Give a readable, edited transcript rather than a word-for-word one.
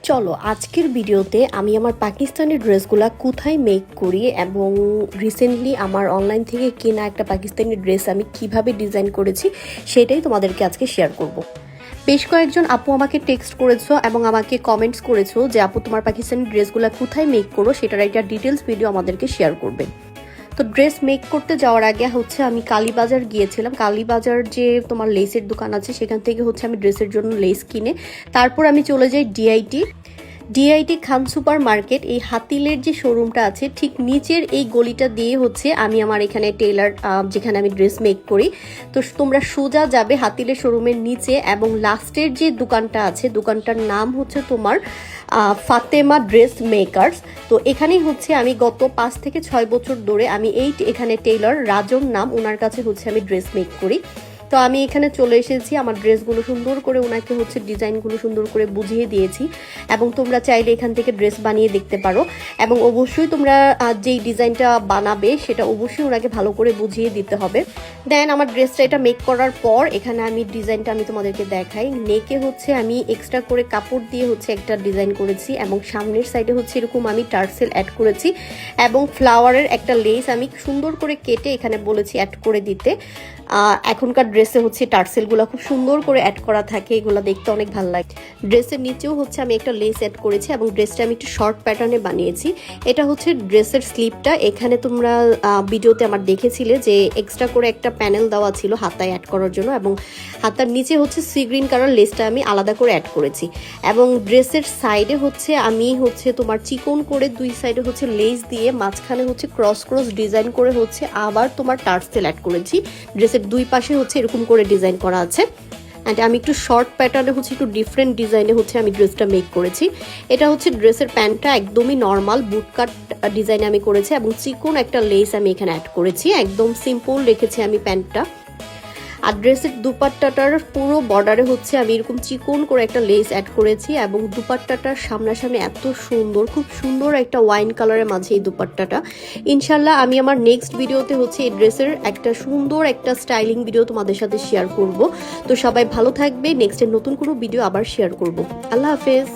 চলো আজকের ভিডিওতে আমি আমার পাকিস্তানি ড্রেসগুলা কোথায় মেক করি এবং রিসেন্টলি আমার অনলাইন থেকে কেনা একটা পাকিস্তানি ড্রেস আমি কিভাবে ডিজাইন করেছি সেটাই তোমাদেরকে আজকে শেয়ার করব। বেশ কয়েকজন আপু আমাকে টেক্সট করেছো এবং আমাকে কমেন্টস করেছো যে আপু তোমার পাকিস্তানি ড্রেসগুলা কোথায় মেক করো সেটার একটা ডিটেলস ভিডিও আমাদেরকে শেয়ার করবে। তো ড্রেস মেক করতে যাওয়ার আগে আমি কালীবাজার গিয়েছিলাম। কালীবাজার যে তোমার লেসের দোকান আছে সেখান থেকে আমি ড্রেসের জন্য লেস কিনে তারপর আমি চলে যাই ডিআইটি খান সুপার মার্কেট। এই হাতিলের যে শোরুমটা আছে ঠিক নিচের এই গলিটা দিয়ে আমি আমার এখানে টেলার যেখানে আমি ড্রেস মেক করি। তো তোমরা সোজা যাবে হাতিলের শোরুমের নিচে এবং লাস্টের যে দোকানটা আছে দোকানটার নাম তোমার ফাতেমা ড্রেস মেকার্স। তো এখানেই আমি গত 5 থেকে 6 বছর ধরে আমি এখানে টেইলর রাজন নাম ওনার কাছে আমি ড্রেস মেক করি। তো আমি এখানে চলে এসেছি, আমার ড্রেসগুলো সুন্দর করে ওনাকে ডিজাইনগুলো সুন্দর করে বুঝিয়ে দিয়েছি এবং তোমরা চাইলে এখান থেকে ড্রেস বানিয়ে দেখতে পারো এবং অবশ্যই তোমরা যেই ডিজাইনটা বানাবে সেটা অবশ্যই ওনাকে ভালো করে বুঝিয়ে দিতে হবে। দেন আমার ড্রেসটা এটা মেক করার পর এখানে আমি ডিজাইনটা তোমাদেরকে দেখাই। নেকে আমি এক্সট্রা করে কাপড় দিয়ে একটা ডিজাইন করেছি এবং সামনের সাইডে এরকম আমি টার্সেল অ্যাড করেছি এবং ফ্লাওয়ারের একটা লেস আমি সুন্দর করে কেটে এখানে বলেছি অ্যাড করে দিতে। এখনকার ড্রেসে টার্সেলগুলো খুব সুন্দর করে অ্যাড করা থাকে, এগুলো দেখতে অনেক ভালো লাগে। ড্রেসের নিচেও আমি একটা লেস অ্যাড করেছি এবং ড্রেসটা আমি একটু শর্ট প্যাটার্নে বানিয়েছি। এটা ড্রেসের স্লিপটা। এখানে তোমরা ভিডিওতে আমার দেখেছিলে যে এক্সট্রা করে একটা প্যানেল দেওয়া ছিল হাতায় অ্যাড করার জন্য এবং হাতার নিচে সি গ্রিন কালার লেসটা আমি আলাদা করে অ্যাড করেছি এবং ড্রেসের সাইডে আমি তোমার চিকন করে দুই সাইডে লেস দিয়ে মাঝখানে ক্রস ডিজাইন করে আবার তোমার টার্সেল অ্যাড করেছি। ড্রেসের দুই পাশে এরকম করে ডিজাইন করা আছে অ্যান্ড আমি একটু শর্ট প্যাটার্নে একটু ডিফারেন্ট ডিজাইনে আমি ড্রেসটা মেক করেছি। এটা ড্রেসের প্যান্টটা একদমই নর্মাল বুটকাট ডিজাইনে আমি করেছি এবং চিকন একটা লেস আমি এখানে অ্যাড করেছি, একদম সিম্পল রেখেছি আমি প্যান্টটা। আর ড্রেসের দুপাট্টাটার পুরো বর্ডারে আমি এরকম চিকন করে একটা লেস অ্যাড করেছি এবং দুপাট্টাটার সামনাসামনি এত সুন্দর, খুব সুন্দর একটা ওয়াইন কালারের মাঝে এই দুপাট্টাটা। ইনশাল্লাহ আমি আমার নেক্সট ভিডিওতে এই ড্রেসের একটা সুন্দর একটা স্টাইলিং ভিডিও তোমাদের সাথে শেয়ার করব। তো সবাই ভালো থাকবে, নেক্সটের নতুন কোনো ভিডিও আবার শেয়ার করব। আল্লাহ হাফেজ।